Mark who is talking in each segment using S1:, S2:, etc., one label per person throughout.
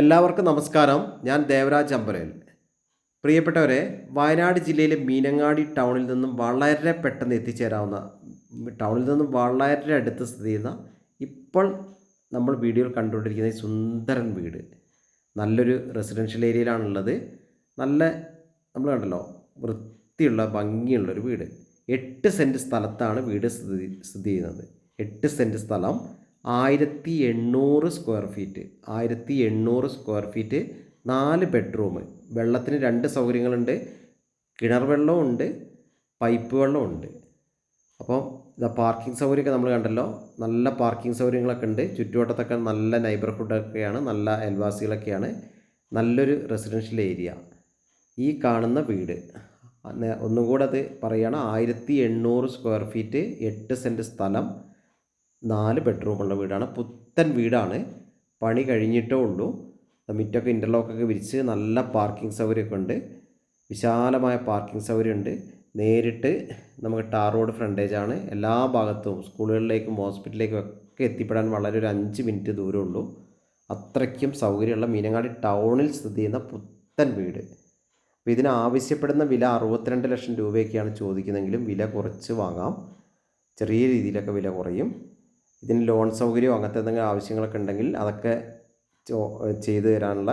S1: എല്ലാവർക്കും നമസ്കാരം. ഞാൻ ദേവരാജ് അമ്പലയിൽ. പ്രിയപ്പെട്ടവരെ, വയനാട് ജില്ലയിലെ മീനങ്ങാടി ടൗണിൽ നിന്നും വളരെ പെട്ടെന്ന് എത്തിച്ചേരാവുന്ന, ടൗണിൽ നിന്നും വളരെ അടുത്ത് സ്ഥിതി ചെയ്യുന്ന, ഇപ്പോൾ നമ്മൾ വീഡിയോയിൽ കണ്ടുകൊണ്ടിരിക്കുന്ന ഈ സുന്ദരൻ വീട് നല്ലൊരു റെസിഡൻഷ്യൽ ഏരിയയിലാണുള്ളത്. നല്ല, നമ്മൾ കണ്ടല്ലോ, വൃത്തിയുള്ള ഭംഗിയുള്ളൊരു വീട്. 8 സെൻറ്റ് സ്ഥലത്താണ് വീട് സ്ഥിതി ചെയ്യുന്നത്. 8 സെൻറ്റ് സ്ഥലം, 1800 square feet. 1800 square feet, 4 bedroom. വെള്ളത്തിന് 2 സൗകര്യങ്ങളുണ്ട്. കിണർ വെള്ളമുണ്ട്, പൈപ്പ് വെള്ളമുണ്ട്. അപ്പോൾ പാർക്കിംഗ് സൗകര്യമൊക്കെ നമ്മൾ കണ്ടല്ലോ. നല്ല പാർക്കിംഗ് സൗകര്യങ്ങളൊക്കെ ഉണ്ട്. ചുറ്റുവട്ടത്തൊക്കെ നല്ല നൈബർഹുഡൊക്കെയാണ്, നല്ല അയൽവാസികളൊക്കെയാണ്. നല്ലൊരു റെസിഡൻഷ്യൽ ഏരിയ. ഈ കാണുന്ന വീട് ഒന്നും കൂടെ അത് പറയുകയാണ്. 1800 സ്ക്വയർ ഫീറ്റ്, 8 സെൻറ്റ് സ്ഥലം, 4 ബെഡ്റൂമുള്ള വീടാണ്. പുത്തൻ വീടാണ്. പണി കഴിഞ്ഞിട്ടേ ഉള്ളൂ. മിറ്റൊക്കെ ഇൻ്റർലോക്കൊക്കെ വിരിച്ച് നല്ല പാർക്കിംഗ് സൗകര്യമൊക്കെ ഉണ്ട്. വിശാലമായ പാർക്കിംഗ് സൗകര്യമുണ്ട്. നേരിട്ട് നമുക്ക് ടാർ റോഡ് ഫ്രണ്ടേജാണ്. എല്ലാ ഭാഗത്തും സ്കൂളുകളിലേക്കും ഹോസ്പിറ്റലിലേക്കും ഒക്കെ എത്തിപ്പെടാൻ വളരെ ഒരു 5 മിനിറ്റ് ദൂരമുള്ളൂ. അത്രയ്ക്കും സൗകര്യമുള്ള മീനങ്ങാടി ടൗണിൽ സ്ഥിതി ചെയ്യുന്ന പുത്തൻ വീട്. അപ്പോൾ ഇതിന് ആവശ്യപ്പെടുന്ന വില 62 ലക്ഷം രൂപയൊക്കെയാണ് ചോദിക്കുന്നതെങ്കിലും വില കുറച്ച് വാങ്ങാം. ചെറിയ രീതിയിലൊക്കെ വില കുറയും. ഇതിന് ലോൺ സൗകര്യമോ അങ്ങനത്തെ എന്തെങ്കിലും ആവശ്യങ്ങളൊക്കെ ഉണ്ടെങ്കിൽ അതൊക്കെ ചെയ്തു തരാനുള്ള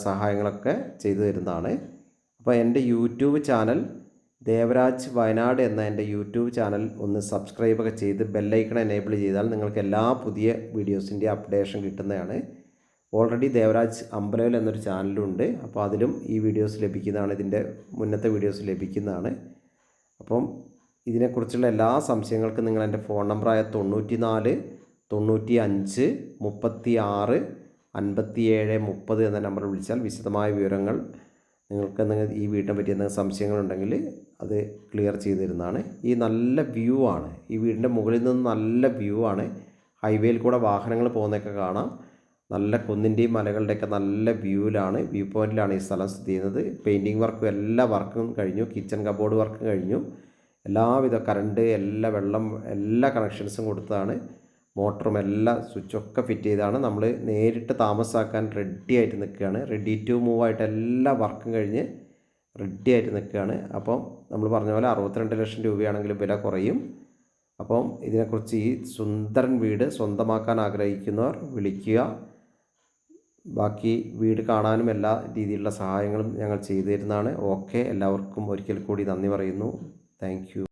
S1: സഹായങ്ങളൊക്കെ ചെയ്തു തരുന്നതാണ്. അപ്പോൾ എൻ്റെ യൂട്യൂബ് ചാനൽ ദേവരാജ് വയനാട് എന്ന എൻ്റെ യൂട്യൂബ് ചാനൽ ഒന്ന് സബ്സ്ക്രൈബൊക്കെ ചെയ്ത് ബെല്ലൈക്കൺ എനേബിൾ ചെയ്താൽ നിങ്ങൾക്ക് എല്ലാ പുതിയ വീഡിയോസിൻ്റെ അപ്ഡേഷൻ കിട്ടുന്നതാണ്. ഓൾറെഡി ദേവരാജ് അമ്പലയിൽ എന്നൊരു ചാനലുണ്ട്. അപ്പോൾ അതിലും ഈ വീഡിയോസ് ലഭിക്കുന്നതാണ്. ഇതിൻ്റെ മുന്നത്തെ വീഡിയോസ് ലഭിക്കുന്നതാണ്. അപ്പം ഇതിനെക്കുറിച്ചുള്ള എല്ലാ സംശയങ്ങൾക്കും നിങ്ങൾ എൻ്റെ ഫോൺ നമ്പറായ 94 95 36 57 30 എന്ന നമ്പർ വിളിച്ചാൽ വിശദമായ വിവരങ്ങൾ നിങ്ങൾക്ക് ഈ വീടിനെ പറ്റി എന്തെങ്കിലും സംശയങ്ങളുണ്ടെങ്കിൽ അത് ക്ലിയർ ചെയ്ത് തരുന്നതാണ്. ഈ നല്ല വ്യൂ ആണ്. ഈ വീടിൻ്റെ മുകളിൽ നിന്ന് നല്ല വ്യൂ ആണ്. ഹൈവേയിൽ കൂടെ വാഹനങ്ങൾ പോകുന്നതൊക്കെ കാണാം. നല്ല കുന്നിൻ്റെയും മലകളുടെയൊക്കെ നല്ല വ്യൂ പോയിൻറ്റിലാണ് ഈ സ്ഥലം സ്ഥിതി ചെയ്യുന്നത്. പെയിൻറ്റിങ് വർക്കും എല്ലാ വർക്കും കഴിഞ്ഞു. കിച്ചൺ കബോർഡ് വർക്കും കഴിഞ്ഞു. എല്ലാവിധ കറണ്ട്, വെള്ളം, എല്ലാ കണക്ഷൻസും കൊടുത്തതാണ്. മോട്ടറും എല്ലാ സ്വിച്ചൊക്കെ ഫിറ്റ് ചെയ്താണ്. നമ്മൾ നേരിട്ട് താമസാക്കാൻ റെഡി ആയിട്ട് നിൽക്കുകയാണ്. റെഡി ടു മൂവ് ആയിട്ട് എല്ലാ വർക്കും കഴിഞ്ഞ് റെഡി ആയിട്ട് നിൽക്കുകയാണ്. അപ്പം നമ്മൾ പറഞ്ഞ പോലെ 62 ലക്ഷം രൂപയാണെങ്കിലും വില കുറയും. അപ്പം ഇതിനെക്കുറിച്ച്, ഈ സുന്ദരൻ വീട് സ്വന്തമാക്കാൻ ആഗ്രഹിക്കുന്നവർ വിളിക്കുക. ബാക്കി വീട് കാണാനും എല്ലാ രീതിയിലുള്ള സഹായങ്ങളും ഞങ്ങൾ ചെയ്തു തരുന്നതാണ്. ഓക്കെ, എല്ലാവർക്കും ഒരിക്കൽ കൂടി നന്ദി പറയുന്നു. Thank you.